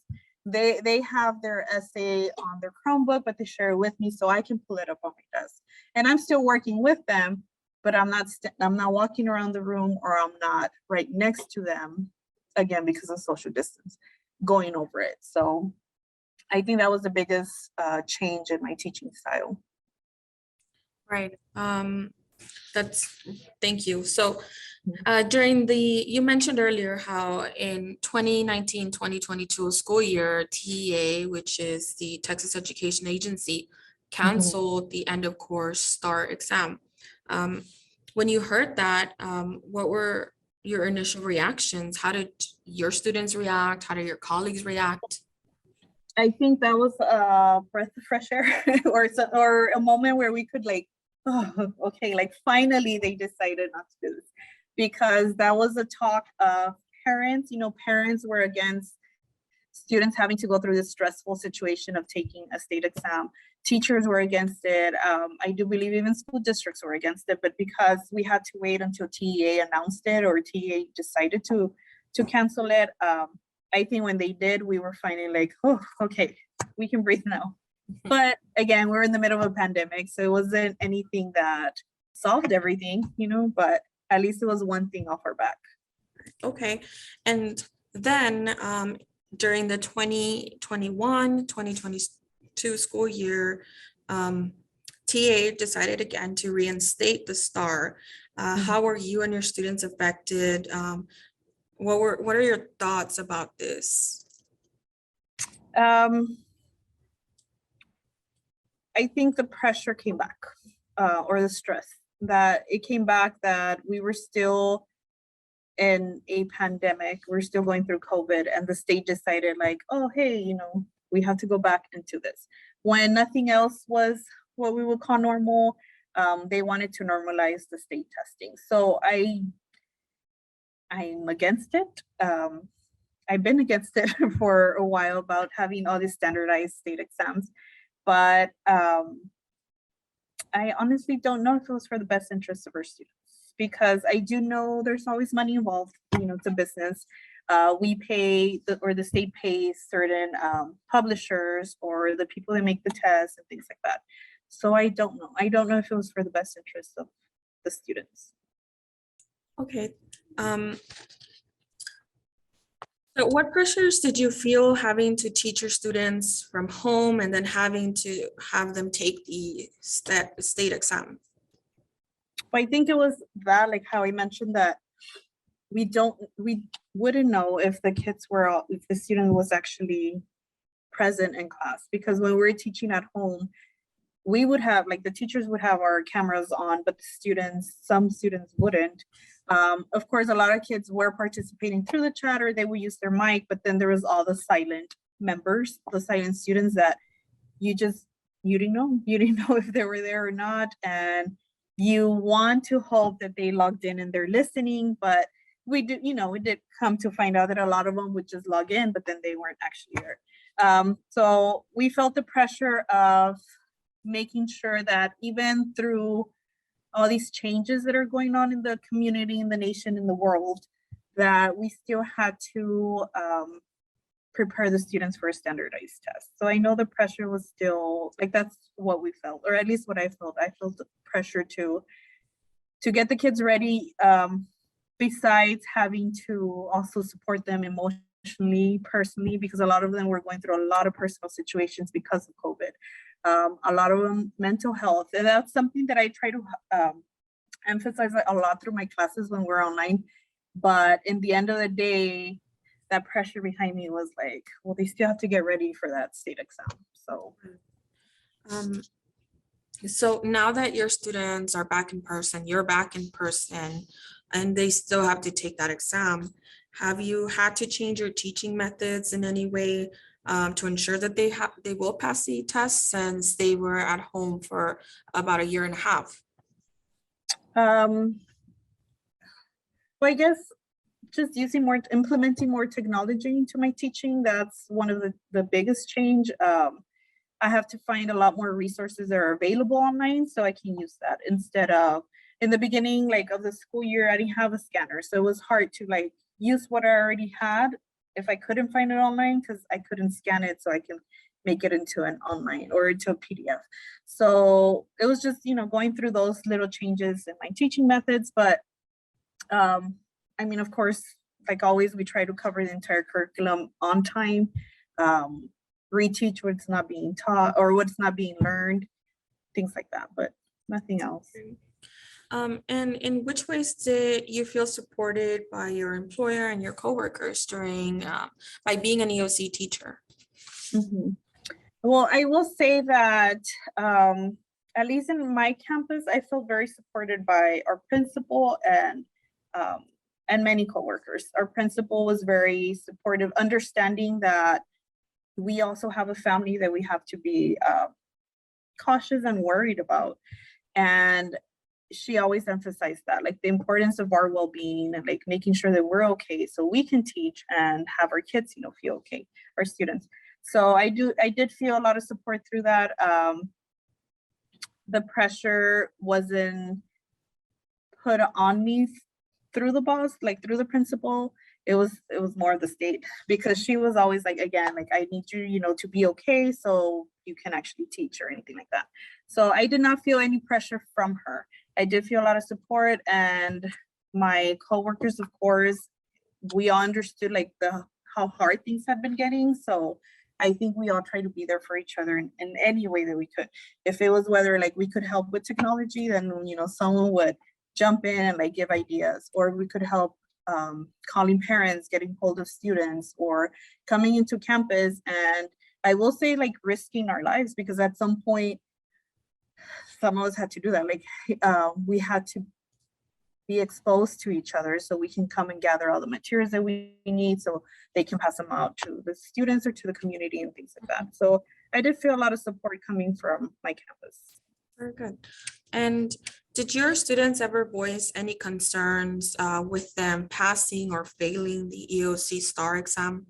they have their essay on their Chromebook, but they share it with me so I can pull it up on my desk. And I'm still working with them, but I'm not walking around the room, or I'm not right next to them, again, because of social distance, going over it. So I think that was the biggest change in my teaching style. Right. Thank you. So you mentioned earlier how in 2019-2022 school year, TEA, which is the Texas Education Agency, canceled the end of course STAR exam. When you heard that, what were your initial reactions? How did your students react? How did your colleagues react? I think that was a breath of fresh air or a moment where we could like, oh, okay, like finally they decided not to do this, because that was a talk of parents. Parents were against students having to go through this stressful situation of taking a state exam. Teachers were against it. I do believe even school districts were against it, but because we had to wait until TEA announced it or TEA decided to cancel it, I think when they did, we were finally like, oh, okay, we can breathe now. But again, we're in the middle of a pandemic, so it wasn't anything that solved everything, but at least it was one thing off our back. Okay. And then during the 2021-2022 school year, TA decided again to reinstate the STAR. How were you and your students affected? What are your thoughts about this? I think the pressure came back, or the stress, that it came back, that we were still in a pandemic, we're still going through COVID, and the state decided like, oh, hey, we have to go back into this. When nothing else was what we would call normal, they wanted to normalize the state testing. So I'm against it. I've been against it for a while about having all these standardized state exams, but I honestly don't know if it was for the best interest of our students, because I do know there's always money involved. It's a business. We pay the state pays certain publishers or the people that make the tests and things like that. So I don't know. I don't know if it was for the best interest of the students. Okay. So what pressures did you feel having to teach your students from home and then having to have them take the state exam? I think it was that, like how I mentioned, that we wouldn't know if if the student was actually present in class, because when we were teaching at home, we would have, like, the teachers would have our cameras on, but some students wouldn't. Of course, a lot of kids were participating through the chat, or they would use their mic, but then there was all the silent members, the silent students that you didn't know if they were there or not. And you want to hope that they logged in and they're listening, but we did come to find out that a lot of them would just log in, but then they weren't actually there. So we felt the pressure of making sure that even through all these changes that are going on in the community, in the nation, in the world, that we still had to prepare the students for a standardized test. So I know the pressure was still, like, that's what we felt, or at least what I felt. I felt the pressure to get the kids ready, besides having to also support them emotionally, personally, because a lot of them were going through a lot of personal situations because of COVID. A lot of them mental health, and that's something that I try to emphasize a lot through my classes when we're online. But in the end of the day, that pressure behind me was like, well, they still have to get ready for that state exam. So now that your students are back in person, you're back in person, and they still have to take that exam, have you had to change your teaching methods in any way to ensure that they will pass the test, since they were at home for about a year and a half? Well, I guess just implementing more technology into my teaching. That's one of the biggest change. I have to find a lot more resources that are available online so I can use that instead of in the beginning, like of the school year, I didn't have a scanner. So it was hard to like use what I already had if I couldn't find it online because I couldn't scan it so I can make it into an online or into a PDF. So it was just, going through those little changes in my teaching methods. But I mean, of course, like always, we try to cover the entire curriculum on time, reteach what's not being taught or what's not being learned, things like that, but nothing else. And in which ways did you feel supported by your employer and your coworkers during by being an EOC teacher? Well, I will say that at least in my campus, I felt very supported by our principal and many coworkers. Our principal was very supportive, understanding that we also have a family that we have to be cautious and worried about. And she always emphasized that, like the importance of our well-being and like making sure that we're okay so we can teach and have our kids, feel okay, our students. So I did feel a lot of support through that. The pressure wasn't put on me through the boss, like through the principal. It was more of the state because she was always like, again, like I need you, to be okay so you can actually teach or anything like that. So I did not feel any pressure from her. I did feel a lot of support, and my coworkers, of course, we all understood like how hard things have been getting. So I think we all try to be there for each other in any way that we could. If it was whether like we could help with technology, then someone would jump in and like give ideas, or we could help calling parents, getting hold of students, or coming into campus. And I will say like risking our lives, because at some point some of us had to do that. Like we had to be exposed to each other so we can come and gather all the materials that we need so they can pass them out to the students or to the community and things like that. So I did feel a lot of support coming from my campus. Very good. And did your students ever voice any concerns with them passing or failing the EOC STAR exam?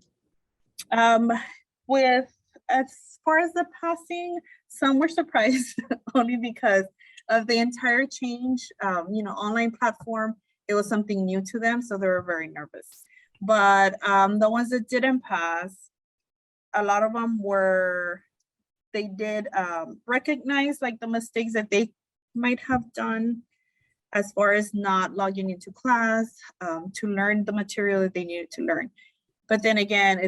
With as far as the passing, some were surprised only because of the entire change, online platform. It was something new to them, so they were very nervous. But the ones that didn't pass, a lot of them they did recognize like the mistakes that they might have done as far as not logging into class to learn the material that they needed to learn. But then again,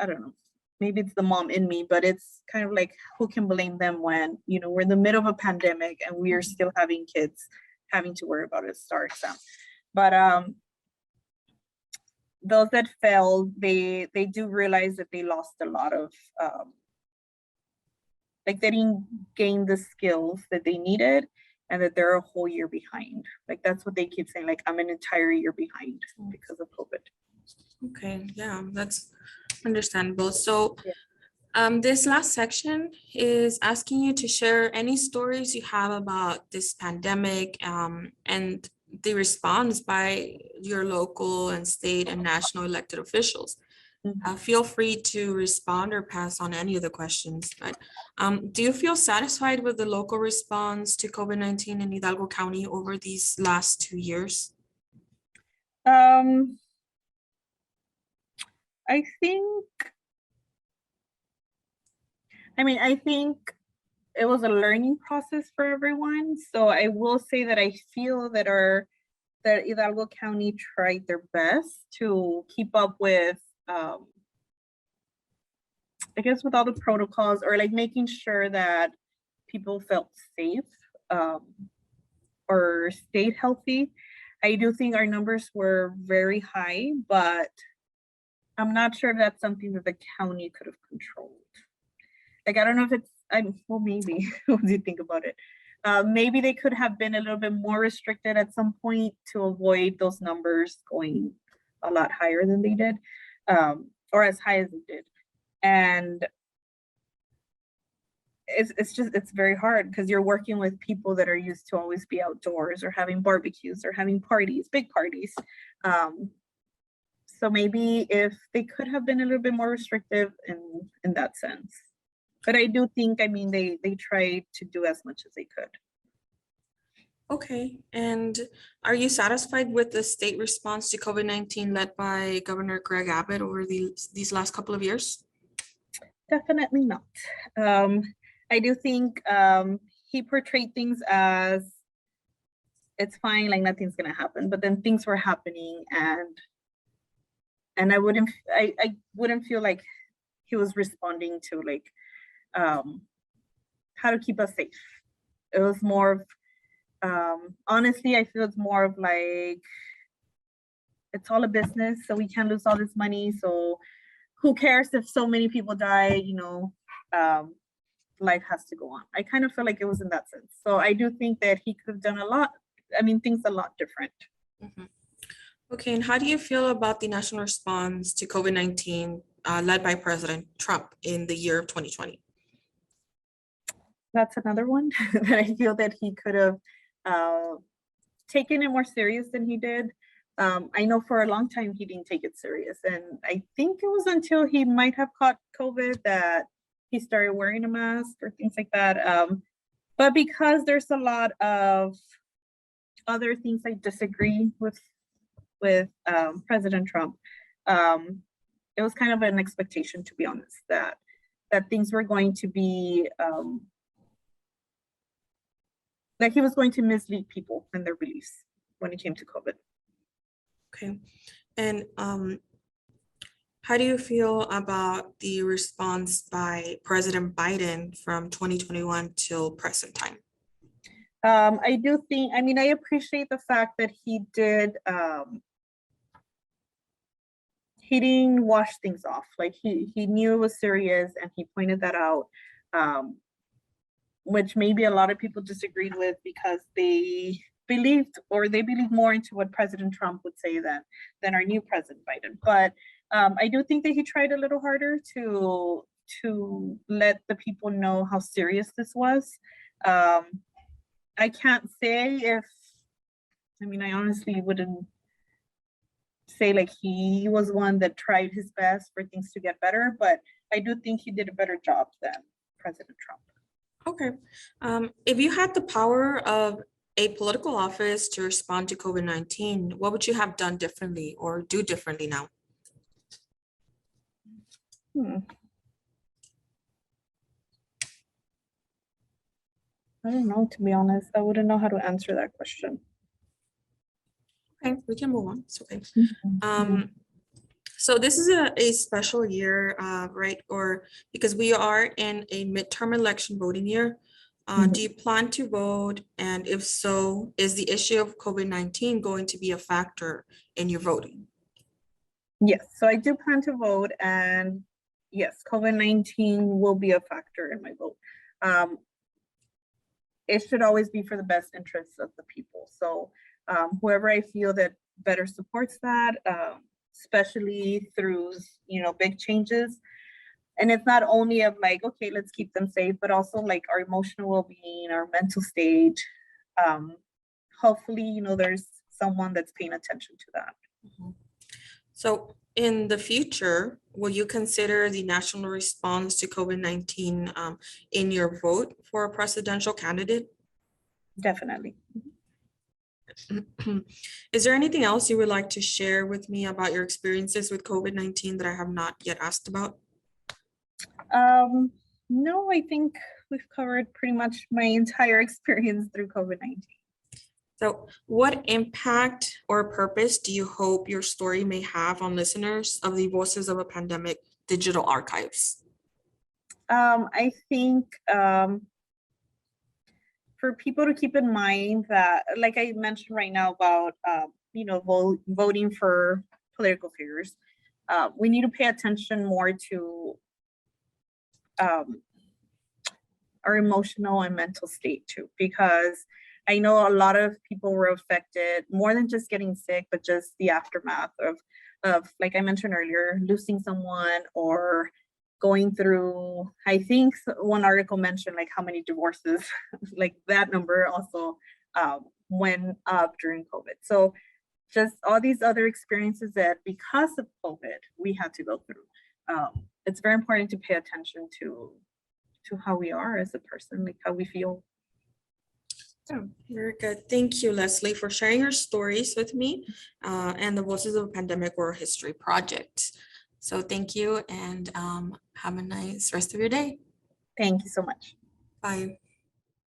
I don't know, maybe it's the mom in me, but it's kind of like, who can blame them when, we're in the middle of a pandemic and we are still having kids having to worry about a STAR exam. But those that failed, they do realize that they lost a lot of, like they didn't gain the skills that they needed, and that they're a whole year behind. Like that's what they keep saying, like I'm an entire year behind because of COVID. Okay, yeah, that's understandable. So this last section is asking you to share any stories you have about this pandemic and the response by your local and state and national elected officials. Feel free to respond or pass on any of the questions. But do you feel satisfied with the local response to COVID-19 in Hidalgo County over these last 2 years? I think it was a learning process for everyone. So I will say that I feel that Hidalgo County tried their best to keep up with, I guess, with all the protocols, or like making sure that people felt safe or stayed healthy. I do think our numbers were very high, but I'm not sure if that's something that the county could have controlled. Like, I don't know if well, maybe, what do you think about it? Maybe they could have been a little bit more restricted at some point to avoid those numbers going a lot higher than they did, or as high as they did. And it's very hard because you're working with people that are used to always be outdoors or having barbecues or having parties, big parties. So maybe if they could have been a little bit more restrictive in that sense. But I do think, I mean, they tried to do as much as they could. Okay, and are you satisfied with the state response to COVID-19 led by Governor Greg Abbott over these last couple of years? Definitely not. I do think he portrayed things as it's fine, like nothing's gonna happen, but then things were happening, and I wouldn't feel like he was responding to like how to keep us safe. It was more of honestly, I feel it's more of like it's all a business, so we can't lose all this money. So who cares if so many people die? You know, life has to go on. I kind of feel like it was in that sense. So I do think that he could have done a lot. I mean, things a lot different. Mhm. Okay, and how do you feel about the national response to COVID-19 led by President Trump in the year of 2020? That's another one that I feel that he could have taken it more serious than he did. I know for a long time he didn't take it serious, and I think it was until he might have caught COVID that he started wearing a mask or things like that. But because there's a lot of other things I disagree with President Trump, it was kind of an expectation, to be honest, that things were going to be that he was going to mislead people in their beliefs when it came to COVID. Okay, and how do you feel about the response by President Biden from 2021 till present time? I do think, I mean, I appreciate the fact that he didn't wash things off. Like he knew it was serious and he pointed that out, which maybe a lot of people disagreed with because they believe more into what President Trump would say than our new President Biden. But I do think that he tried a little harder to let the people know how serious this was. I can't say if, I mean, I honestly wouldn't say like he was one that tried his best for things to get better, but I do think he did a better job than President Trump. Okay, if you had the power of a political office to respond to COVID-19, what would you have done differently or do differently now? I don't know, to be honest. I wouldn't know how to answer that question. Okay, we can move on. It's okay. So this is a special year, right? Or because we are in a midterm election voting year. Do you plan to vote? And if so, is the issue of COVID-19 going to be a factor in your voting? Yes, so I do plan to vote, and yes, COVID-19 will be a factor in my vote. It should always be for the best interests of the people. So whoever I feel that better supports that, especially through, big changes. And it's not only of like, okay, let's keep them safe, but also like our emotional well-being, our mental state. Hopefully, there's someone that's paying attention to that. So in the future, will you consider the national response to COVID-19 in your vote for a presidential candidate? Definitely. Is there anything else you would like to share with me about your experiences with COVID-19 that I have not yet asked about? No, I think we've covered pretty much my entire experience through COVID-19. So what impact or purpose do you hope your story may have on listeners of the Voices of a Pandemic digital archives? I think for people to keep in mind that, like I mentioned right now about, voting for political figures, we need to pay attention more to our emotional and mental state too, because I know a lot of people were affected more than just getting sick, but just the aftermath of like I mentioned earlier, losing someone or going through, I think one article mentioned like how many divorces, like that number also went up during COVID. So just all these other experiences that because of COVID, we had to go through. It's very important to pay attention to how we are as a person, like how we feel. Yeah, very good. Thank you, Leslie, for sharing your stories with me and the Voices of a Pandemic Oral History Project. So thank you and have a nice rest of your day. Thank you so much. Bye.